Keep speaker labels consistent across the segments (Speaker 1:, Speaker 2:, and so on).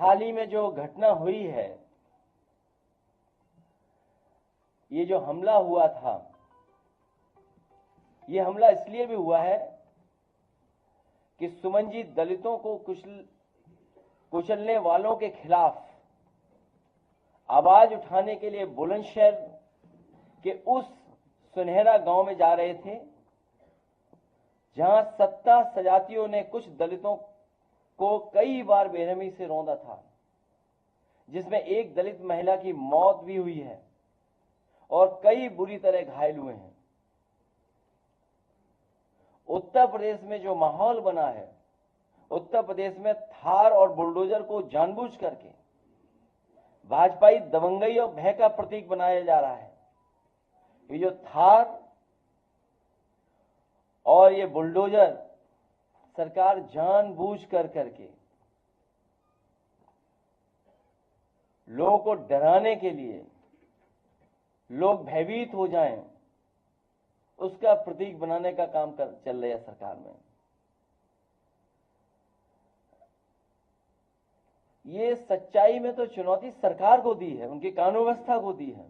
Speaker 1: हाल ही में जो घटना हुई है, ये जो हमला हुआ था, ये हमला इसलिए भी हुआ है कि सुमनजीत दलितों को कुचलने वालों के खिलाफ आवाज उठाने के लिए बुलंदशहर के उस सुनहरा गांव में जा रहे थे, जहां सत्ता सजातियों ने कुछ दलितों को कई बार बेरहमी से रौंदा था, जिसमें एक दलित महिला की मौत भी हुई है और कई बुरी तरह घायल हुए हैं। उत्तर प्रदेश में जो माहौल बना है, उत्तर प्रदेश में थार और बुलडोजर को जानबूझ करके भाजपाई दबंगई और भय का प्रतीक बनाया जा रहा है। ये जो थार और ये बुलडोजर सरकार जानबूझ करके लोगों को डराने के लिए, लोग भयभीत हो जाएं, उसका प्रतीक बनाने का काम चल रहा है सरकार में। ये सच्चाई में तो चुनौती सरकार को दी है, उनकी कानून व्यवस्था को दी है।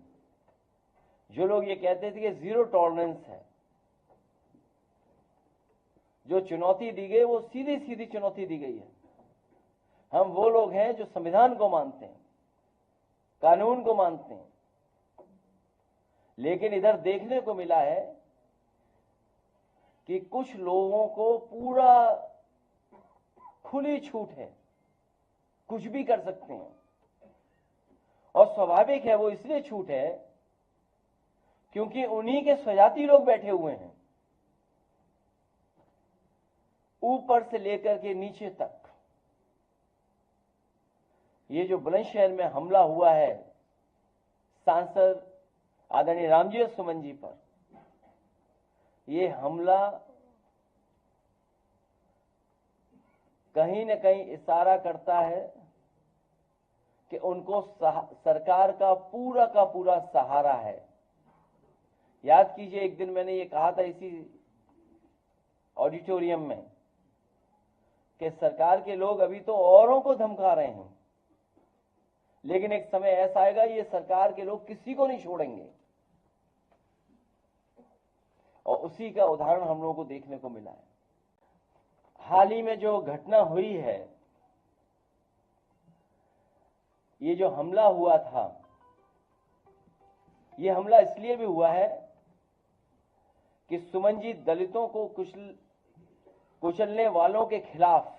Speaker 1: जो लोग ये कहते थे कि जीरो टॉलरेंस है, जो चुनौती दी गई वो सीधी सीधी चुनौती दी गई है। हम वो लोग हैं जो संविधान को मानते हैं, कानून को मानते हैं, लेकिन इधर देखने को मिला है कि कुछ लोगों को पूरा खुली छूट है, कुछ भी कर सकते हैं। और स्वाभाविक है, वो इसलिए छूट है क्योंकि उन्हीं के स्वजाती लोग बैठे हुए हैं, ऊपर से लेकर के नीचे तक। ये जो बुलंदशहर में हमला हुआ है सांसद आदरणीय रामजी सुमन जी पर, ये हमला कहीं न कहीं इशारा करता है कि उनको सरकार का पूरा सहारा है। याद कीजिए, एक दिन मैंने ये कहा था इसी ऑडिटोरियम में कि सरकार के लोग अभी तो औरों को धमका रहे हैं, लेकिन एक समय ऐसा आएगा ये सरकार के लोग किसी को नहीं छोड़ेंगे। और उसी का उदाहरण हम लोगों को देखने को मिला है। हाल ही में जो घटना हुई है, ये जो हमला हुआ था, ये हमला इसलिए भी हुआ है कि सुमनजीत दलितों को कुचलने वालों के खिलाफ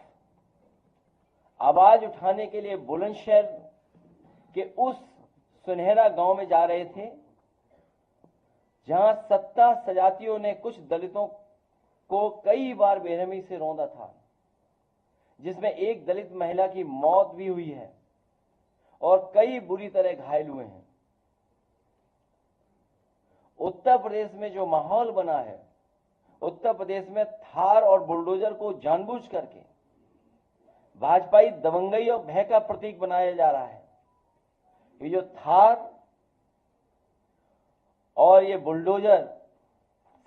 Speaker 1: आवाज उठाने के लिए बुलंदशहर के उस सुनहरा गांव में जा रहे थे, जहां सत्ता सजातियों ने कुछ दलितों को कई बार बेरहमी से रौंदा था, जिसमें एक दलित महिला की मौत भी हुई है और कई बुरी तरह घायल हुए हैं। उत्तर प्रदेश में जो माहौल बना है, उत्तर प्रदेश में थार और बुलडोजर को जानबूझ करके भाजपाई दबंगई और भय का प्रतीक बनाया जा रहा है। ये जो थार और ये बुलडोजर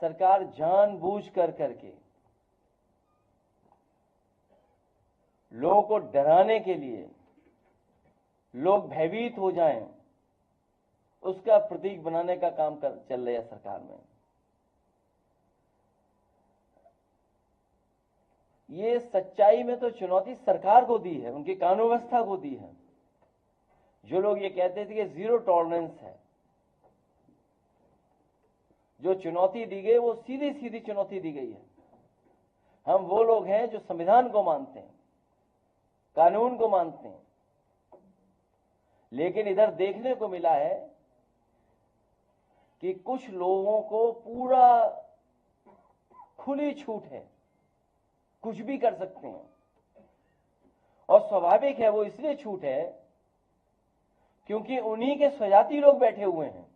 Speaker 1: सरकार जानबूझ करके लोगों को डराने के लिए, लोग भयभीत हो जाएं, उसका प्रतीक बनाने का काम चल रहा है सरकार में। ये सच्चाई में तो चुनौती सरकार को दी है, उनकी कानून व्यवस्था को दी है। जो लोग ये कहते थे कि जीरो टॉलरेंस है, जो चुनौती दी गई वो सीधी सीधी चुनौती दी गई है। हम वो लोग हैं जो संविधान को मानते हैं, कानून को मानते हैं, लेकिन इधर देखने को मिला है कि कुछ लोगों को पूरा खुली छूट है, कुछ भी कर सकते हैं। और स्वाभाविक है, वो इसलिए छूट है क्योंकि उन्हीं के स्वजाती लोग बैठे हुए हैं,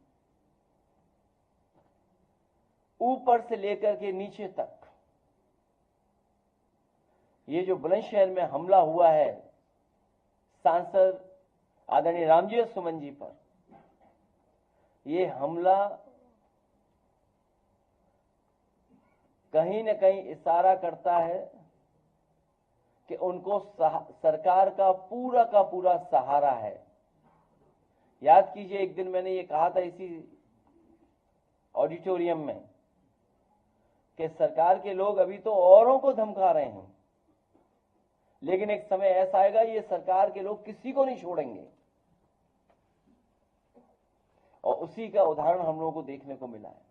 Speaker 1: ऊपर से लेकर के नीचे तक। ये जो बुलंदशहर में हमला हुआ है सांसद आदरणीय रामजी सुमन जी पर, ये हमला कहीं न कहीं इशारा करता है कि उनको सरकार का पूरा सहारा है। याद कीजिए, एक दिन मैंने ये कहा था इसी ऑडिटोरियम में कि सरकार के लोग अभी तो औरों को धमका रहे हैं, लेकिन एक समय ऐसा आएगा ये सरकार के लोग किसी को नहीं छोड़ेंगे। और उसी का उदाहरण हम लोगों को देखने को मिला है।